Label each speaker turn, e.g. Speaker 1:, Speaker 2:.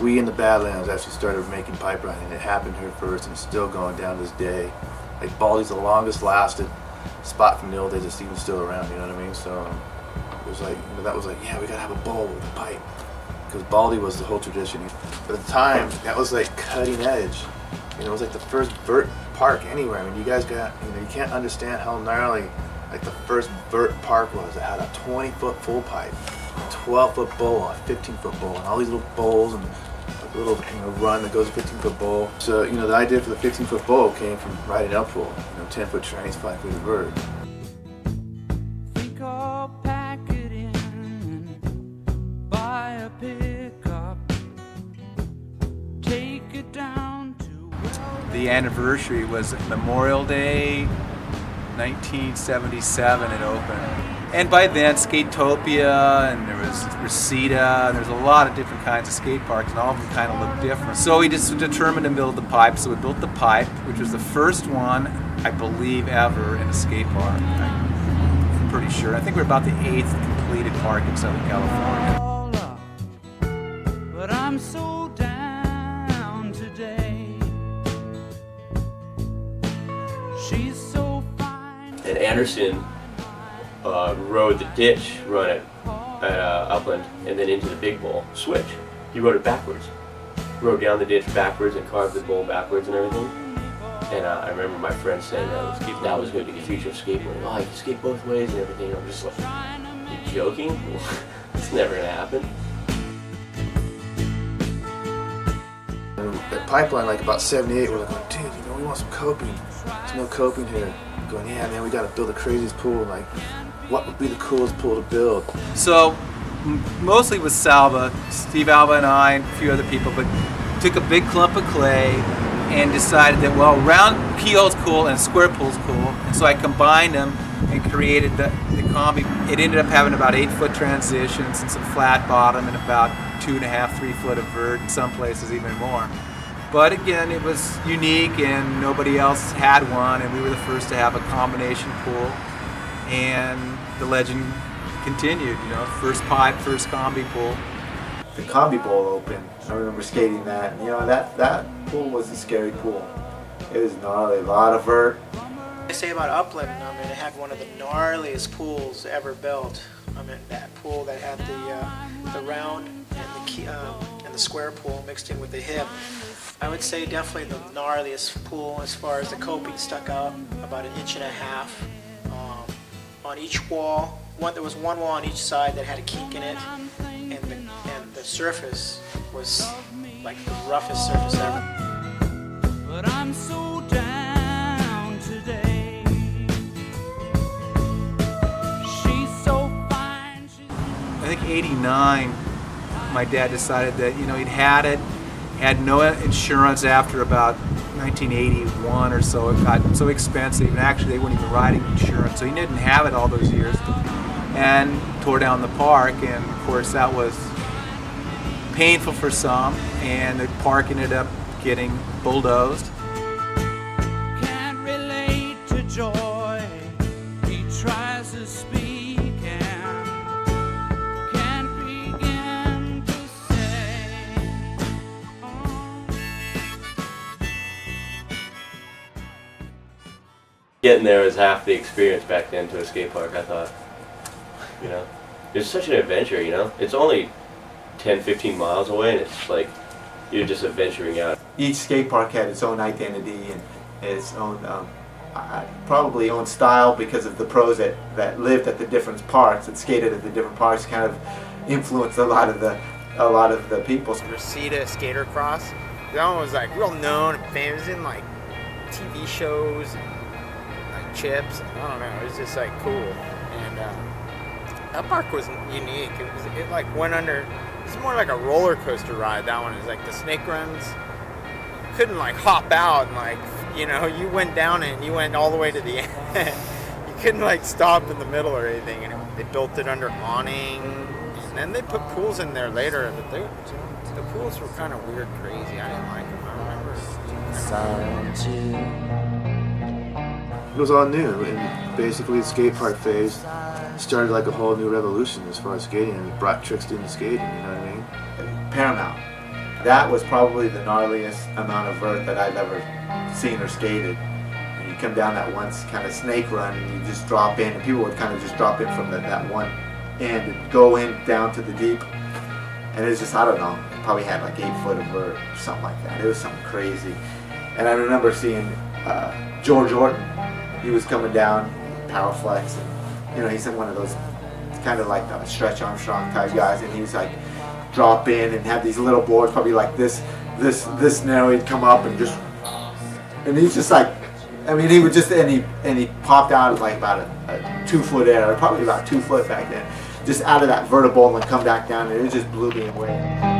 Speaker 1: we in the Badlands actually started making pipeline, and it happened here first, and it's still going down to this day. Like Baldy's the longest lasted spot from the old days that's even still around, you know what I mean? So it was like, that was like, yeah, we gotta have a bowl with a pipe. Because Baldy was the whole tradition. At the time, that was like cutting edge. It was like the first vert park anywhere. I mean, you guys got, you can't understand how gnarly like the first vert park was. It had a 20-foot full pipe, a 12-foot bowl, a 15-foot bowl, and all these little bowls and a little run that goes a 15-foot bowl. So the idea for the 15-foot bowl came from riding uphill. 10-foot trains, 5 feet of vert.
Speaker 2: Think I'll pack it in, buy a pickup, take it down to.
Speaker 3: The anniversary was Memorial Day, 1977. It opened. And by then, Skatopia, and there was Reseda, and there's a lot of different kinds of skate parks, and all of them kind of look different. So we just determined to build the pipe, so we built the pipe, which was the first one, I believe, ever in a skate park. I'm pretty sure. I think we're about the 8th completed park in Southern California.
Speaker 2: But I'm so down today. She's so fine.
Speaker 4: And Anderson rode the ditch run at Upland and then into the big bowl switch. He rode it backwards. Rode down the ditch backwards and carved the bowl backwards and everything. And I remember my friend saying that was going to be the future of skateboarding. Oh, you can skate both ways and everything. I'm just like, you joking? It's never going to happen.
Speaker 1: At Pipeline, like about 78, we're like, dude, we want some coping. There's no coping here. We're going, yeah, man, we got to build the craziest pool. Like, what would be the coolest pool to build?
Speaker 3: So, mostly with Salva, Steve Alva and I, and a few other people, but took a big clump of clay and decided that, well, round keel's cool and square pool's cool. And so I combined them and created the Combi. It ended up having about 8-foot transitions and some flat bottom and about 2.5, 3 foot of vert, in some places even more. But again, it was unique and nobody else had one, and we were the first to have a combination pool. And the legend continued, first pipe, first Combi pool.
Speaker 5: The Combi Bowl opened. I remember skating that. That pool was a scary pool. It was gnarly, a lot of vert.
Speaker 6: I say about Upland, it had one of the gnarliest pools ever built. That pool that had the round and the square pool mixed in with the hip. I would say definitely the gnarliest pool as far as the coping stuck out about 1.5 inches on each wall. There was one wall on each side that had a kink in it, and the surface was like the roughest surface ever.
Speaker 2: But I'm so down today. She's so fine.
Speaker 3: I think 89, my dad decided that, he'd had no insurance after about 1981 or so. It got so expensive, and actually they weren't even riding insurance, so he didn't have it all those years, and tore down the park. And of course that was painful for some, and the park ended up getting bulldozed.
Speaker 2: Can't relate to joy. He tries to speak and can't begin to say.
Speaker 4: Getting there was half the experience back then to a skate park, I thought. It's such an adventure, It's only 10, 15 miles away, and it's like you're just adventuring out.
Speaker 5: Each skate park had its own identity and its own, probably own style, because of the pros that lived at the different parks, that skated at the different parks, kind of influenced a lot of the people.
Speaker 6: Reseda Skatercross, that one was like real known and famous in like TV shows and like Chips. I don't know, it was just like cool. And that park was unique. It like went under. It's more like a roller coaster ride. That one is like the snake runs. You couldn't like hop out and like you went down and you went all the way to the end. You couldn't like stop in the middle or anything. And they built it under awning, and then they put pools in there later. But the pools were kind of weird, crazy. I didn't like them. I remember.
Speaker 1: It was all new, and basically the skate park phase started like a whole new revolution as far as skating, and it brought tricks into skating, you know what I mean?
Speaker 5: Paramount. that was probably the gnarliest amount of vert that I've ever seen or skated. And you come down that one kind of snake run, and you just drop in, and people would kind of just drop in from that one end and go in down to the deep. And it was just, I don't know, it probably had like 8 foot of vert or something like that. It was something crazy. And I remember seeing George Orton. He was coming down, power flex, and you know, he's in one of those kind of like the Stretch Armstrong type guys, and he's like drop in and have these little boards probably like this narrow. He'd come up and just, and he's just like, I mean, he would just, and he popped out of like about a 2 foot air, probably about 2 foot back then, just out of that vertical, and would come back down, and it just blew me away.